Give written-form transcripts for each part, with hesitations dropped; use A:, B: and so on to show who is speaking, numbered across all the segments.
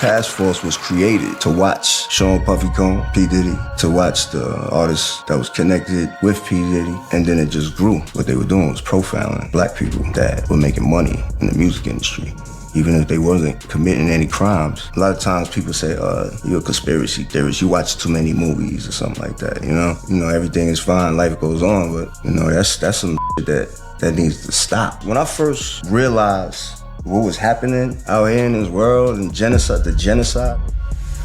A: task force was created to watch Sean Puffy Combs, P. Diddy, to watch the artists that was connected with P. Diddy, and then it just grew. What they were doing was profiling black people that were making money in the music industry, even if they wasn't committing any crimes. A lot of times people say, you're a conspiracy theorist, you watch too many movies or something like that, you know? You know, everything is fine, life goes on, but you know, that's some shit that needs to stop. When I first realized what was happening out here in this world and the genocide,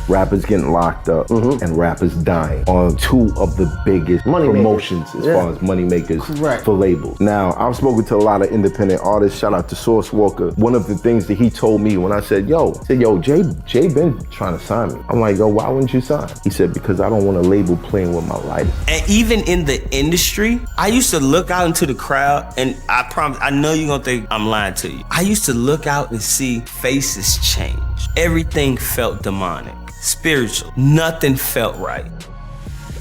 B: rappers getting locked up and rappers dying on two of the biggest promotions as far as money makers for labels. Now, I've spoken to a lot of independent artists. Shout out to Source Walker. One of the things that he told me when I said, Jay been trying to sign me. I'm like, yo, why wouldn't you sign? He said, because I don't want a label playing with my life.
C: And even in the industry, I used to look out into the crowd, and I promise, I know you're gonna think I'm lying to you. I used to look out and see faces change. Everything felt demonic. Spiritual. Nothing felt right.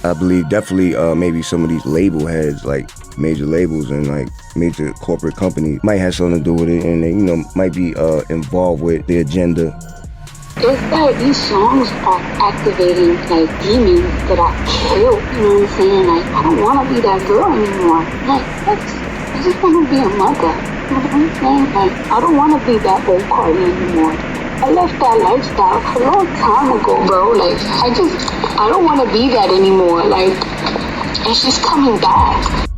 A: I believe definitely maybe some of these label heads, like major labels and like major corporate companies, might have something to do with it, and they, you know, might be involved with the agenda.
D: It's that these songs are activating like demons that I killed. You know what I'm saying? Like, I don't want to be that girl anymore. Like, I just want to be a mother. You know what I'm saying? Like, I don't want to be that old Cardi anymore. I left that lifestyle a long time ago, bro. Like, I don't want to be that anymore. Like, it's just coming back.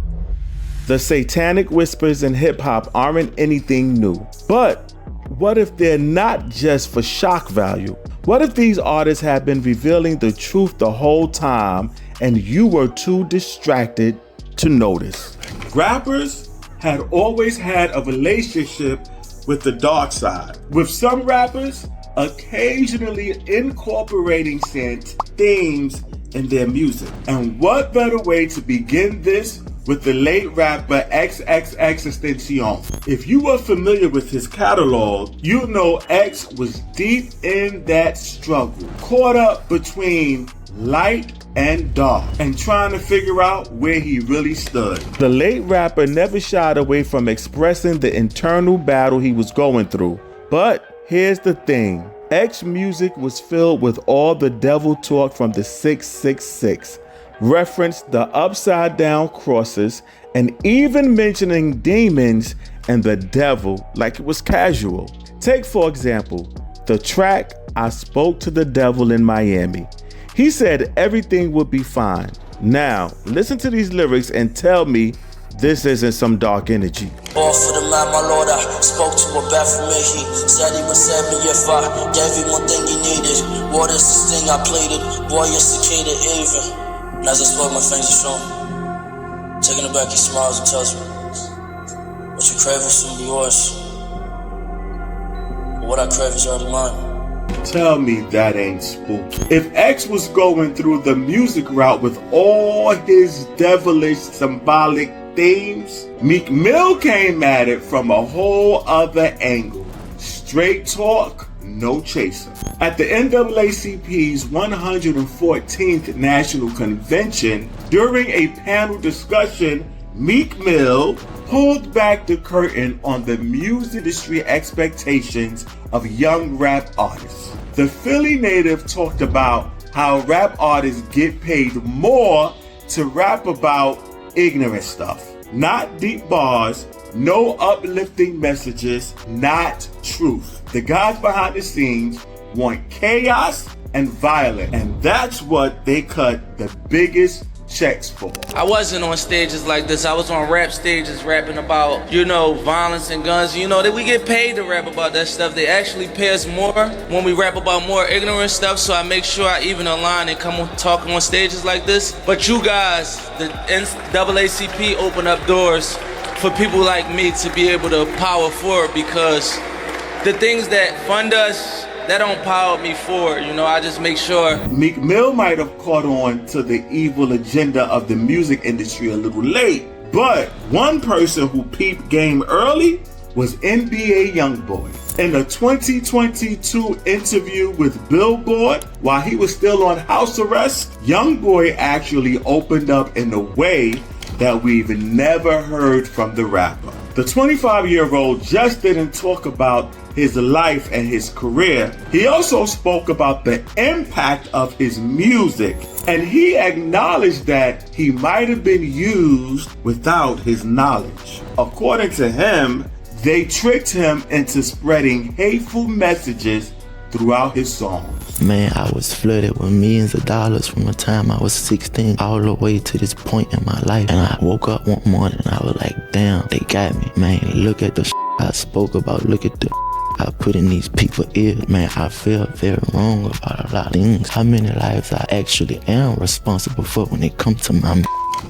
E: The satanic whispers in hip-hop aren't anything new. But what if they're not just for shock value? What if these artists have been revealing the truth the whole time and you were too distracted to notice? Rappers had always had a relationship with the dark side, with some rappers occasionally incorporating synth themes in their music. And what better way to begin this with the late rapper XXXTentacion. If you were familiar with his catalog, you know X was deep in that struggle, caught up between light and dark, and trying to figure out where he really stood. The late rapper never shied away from expressing the internal battle he was going through. But here's the thing. X music was filled with all the devil talk from the 666, referenced the upside down crosses, and even mentioning demons and the devil like it was casual. Take, for example, the track I Spoke to the Devil in Miami. He said everything would be fine. Now, listen to these lyrics and tell me this isn't some dark energy.
F: All for the man, my lord, I spoke to a bat from me. He said he would save me if I gave him one thing he needed. What is this thing I pleaded? Boy, you're cicada even. And as I spoke, my fingers show him. Taking it back, he smiles and tells me, what you crave will soon be yours. But what I crave is already mine.
E: Tell me that ain't spooky. If X was going through the music route with all his devilish symbolic themes, Meek Mill came at it from a whole other angle. Straight talk, no chaser. At the NAACP's 114th National Convention, during a panel discussion, Meek Mill pulled back the curtain on the music industry expectations of young rap artists. The Philly native talked about how rap artists get paid more to rap about ignorant stuff. Not deep bars, no uplifting messages, not truth. The guys behind the scenes want chaos and violence, and that's what they cut the biggest checks for.
F: I wasn't on stages like this. I was on rap stages rapping about, you know, violence and guns. You know, that we get paid to rap about that stuff. They actually pay us more when we rap about more ignorant stuff, so I make sure I even align and come on, talk on stages like this. But you guys, the NAACP open up doors for people like me to be able to power forward, because the things that fund us, that don't power me forward, you know. I just make sure.
E: Meek Mill might have caught on to the evil agenda of the music industry a little late, but one person who peeped game early was NBA YoungBoy. In a 2022 interview with Billboard, while he was still on house arrest, YoungBoy actually opened up in a way that we've never heard from the rapper. The 25-year-old just didn't talk about his life and his career, he also spoke about the impact of his music, and he acknowledged that he might have been used without his knowledge. According to him, they tricked him into spreading hateful messages throughout his songs.
G: Man, I was flooded with millions of dollars from the time I was 16 all the way to this point in my life. And I woke up one morning and I was like, damn, they got me. Man, look at the I spoke about, look at the I put in these people's ears. Man, I feel very wrong about a lot of things. How many lives I actually am responsible for when it comes to my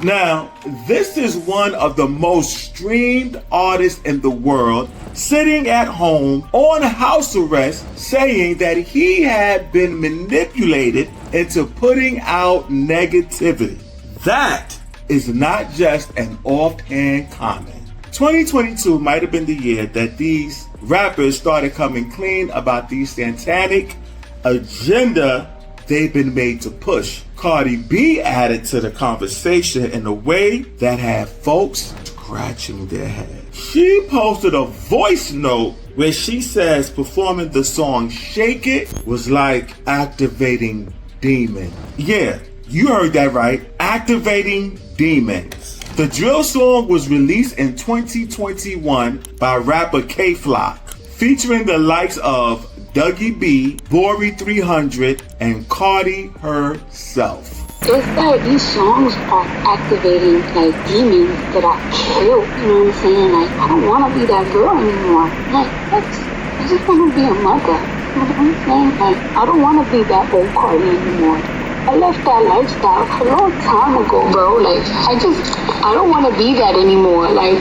E: Now, this is one of the most streamed artists in the world, sitting at home on house arrest, saying that he had been manipulated into putting out negativity. That is not just an offhand comment. 2022 might have been the year that these rappers started coming clean about the satanic agenda they've been made to push. Cardi B added to the conversation in a way that had folks scratching their heads. She posted a voice note where she says performing the song Shake It was like activating demons. Yeah, you heard that right. Activating demons. The drill song was released in 2021 by rapper K-Flock, featuring the likes of Dougie B, Bori 300, and Cardi herself.
D: It's like these songs are activating like demons that I killed. You know what I'm saying? Like, I don't want to be that girl anymore. Like, I just want to be a mother. You know what I'm saying? Like, I don't want to be that old Cardi anymore. I left that lifestyle a long time ago, bro. Like, I don't want to be that anymore. Like,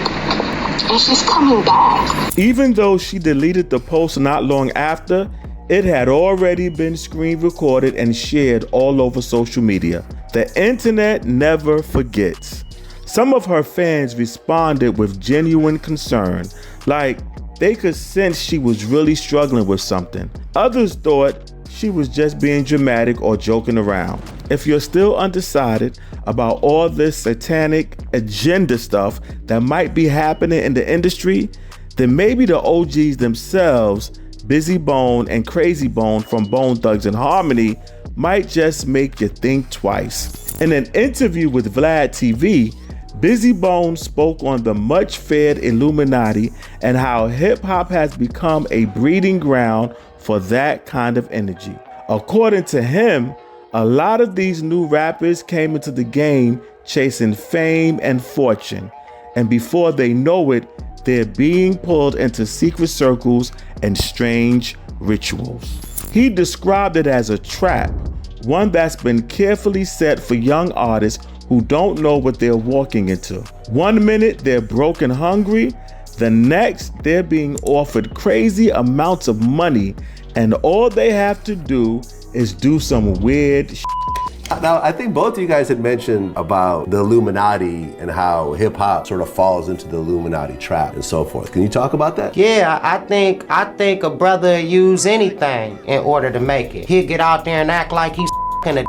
D: and she's coming back.
E: Even though she deleted the post not long after, it had already been screen recorded and shared all over social media. The internet never forgets. Some of her fans responded with genuine concern, like they could sense she was really struggling with something. Others thought she was just being dramatic or joking around. If you're still undecided about all this satanic agenda stuff that might be happening in the industry, then maybe the OGs themselves, Busy Bone and Crazy Bone from Bone Thugs and Harmony, might just make you think twice. In an interview with Vlad TV, Busy Bone spoke on the much-feared Illuminati and how hip-hop has become a breeding ground for that kind of energy. According to him, a lot of these new rappers came into the game chasing fame and fortune, and before they know it, they're being pulled into secret circles and strange rituals. He described it as a trap, one that's been carefully set for young artists who don't know what they're walking into. One minute they're broke and hungry, the next they're being offered crazy amounts of money, and all they have to do is do some weird shit.
H: Now, I think both of you guys had mentioned about the Illuminati and how hip hop sort of falls into the Illuminati trap and so forth. Can you talk about that?
I: Yeah, I think a brother use anything in order to make it. He'll get out there and act like he's a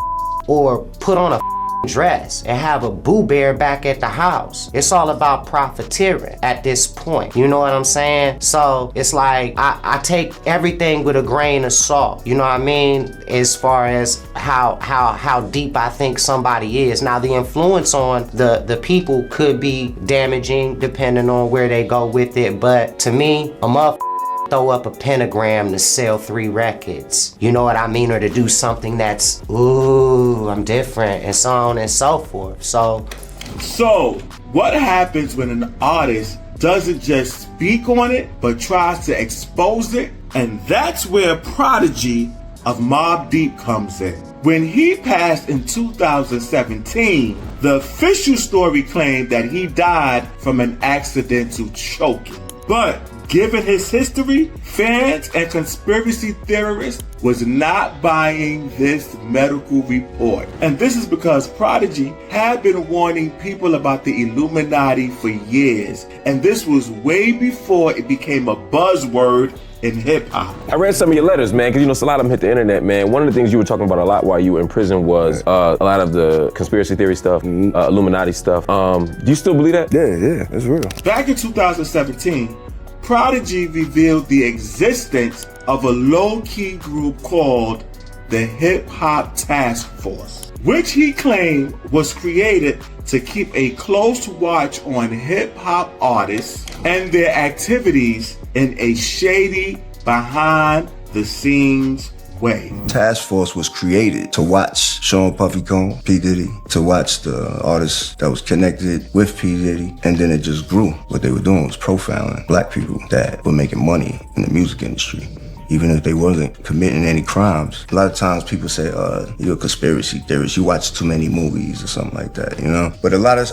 I: or put on a dress and have a boo bear back at the house. It's all about profiteering at this point. You know what I'm saying? So it's like I take everything with a grain of salt. You know what I mean? As far as how deep I think somebody is. Now the influence on the people could be damaging depending on where they go with it. But to me, a motherfucker throw up a pentagram to sell 3 records. You know what I mean? Or to do something that's, ooh, I'm different, and so on and so forth. So
E: what happens when an artist doesn't just speak on it, but tries to expose it? And that's where Prodigy of Mobb Deep comes in. When he passed in 2017, the official story claimed that he died from an accidental choking. But given his history, fans and conspiracy theorists was not buying this medical report. And this is because Prodigy had been warning people about the Illuminati for years. And this was way before it became a buzzword in hip-hop.
J: I read some of your letters, man, because a lot of them hit the internet, man. One of the things you were talking about a lot while you were in prison was a lot of the conspiracy theory stuff, Illuminati stuff. Do you still believe that?
A: Yeah, it's real.
E: Back in 2017, Prodigy revealed the existence of a low-key group called the Hip Hop Task Force, which he claimed was created to keep a close watch on hip hop artists and their activities in a shady, behind-the-scenes way.
A: Task Force was created to watch Sean Puffy Combs, P. Diddy, to watch the artists that was connected with P. Diddy, and then it just grew. What they were doing was profiling black people that were making money in the music industry, even if they wasn't committing any crimes. A lot of times people say, you're a conspiracy theorist, you watch too many movies or something like that, you know? But a lot of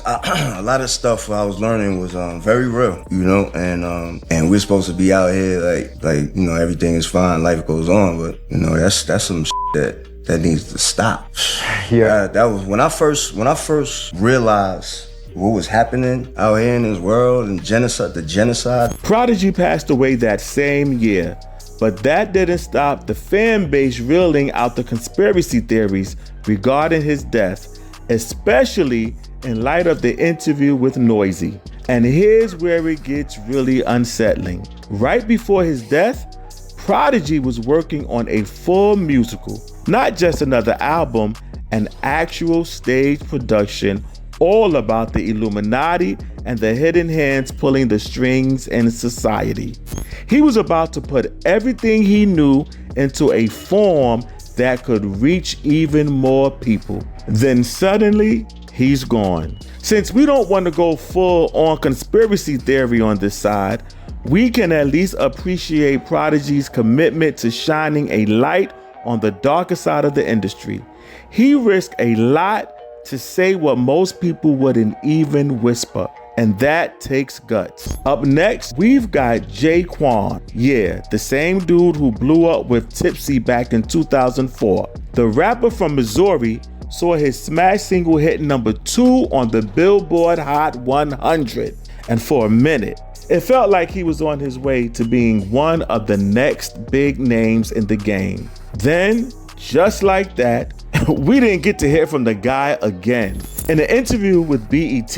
A: stuff I was learning was very real, you know? And we're supposed to be out here like you know, everything is fine, life goes on, but you know, that's some that needs to stop.
B: Yeah.
A: That was when I first realized what was happening out here in this world and the genocide.
E: Prodigy passed away that same year, but that didn't stop the fan base reeling out the conspiracy theories regarding his death, especially in light of the interview with Noisy. And here's where it gets really unsettling. Right before his death, Prodigy was working on a full musical, not just another album, an actual stage production all about the Illuminati and the hidden hands pulling the strings in society. He was about to put everything he knew into a form that could reach even more people. Then suddenly, he's gone. Since we don't want to go full on conspiracy theory on this side, we can at least appreciate Prodigy's commitment to shining a light on the darker side of the industry. He risked a lot to say what most people wouldn't even whisper, and that takes guts. Up next, we've got J-Kwon. Yeah, the same dude who blew up with Tipsy back in 2004. The rapper from Missouri saw his smash single hit number 2 on the Billboard Hot 100. And for a minute, it felt like he was on his way to being one of the next big names in the game. Then, just like that, we didn't get to hear from the guy again. In an interview with BET,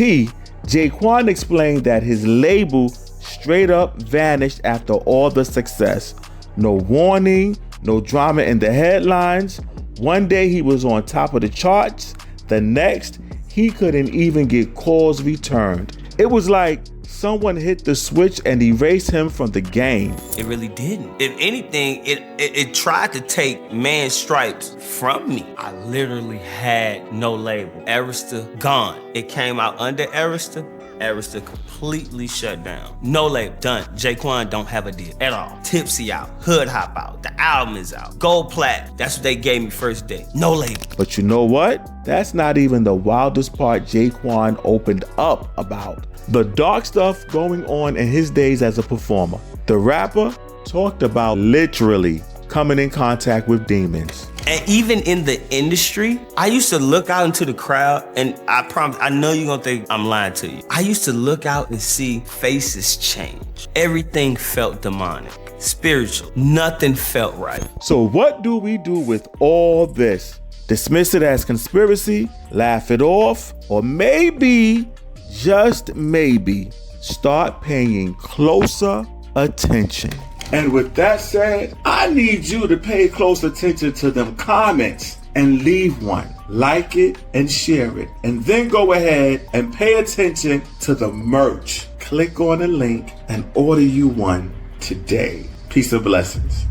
E: J-Kwon explained that his label straight up vanished after all the success. No warning, no drama in the headlines. One day he was on top of the charts. The next, he couldn't even get calls returned. It was like someone hit the switch and erased him from the game.
C: It really didn't. If anything, it tried to take man's stripes from me. I literally had no label. Arista gone. It came out under Arista. Arista completely shut down. No label, done. J-Kwon don't have a deal at all. Tipsy out, Hood Hop out, the album is out. Gold Plat, that's what they gave me first day. No label.
E: But you know what? That's not even the wildest part J-Kwon opened up about. The dark stuff going on in his days as a performer. The rapper talked about literally coming in contact with demons.
C: And even in the industry, I used to look out into the crowd, and I promise, I know you're gonna think I'm lying to you. I used to look out and see faces change. Everything felt demonic, spiritual. Nothing felt right.
E: So what do we do with all this? Dismiss it as conspiracy, laugh it off, or maybe, just maybe, start paying closer attention. And with that said, I need you to pay close attention to them comments and leave one. Like it and share it. And then go ahead and pay attention to the merch. Click on the link and order you one today. Peace and blessings.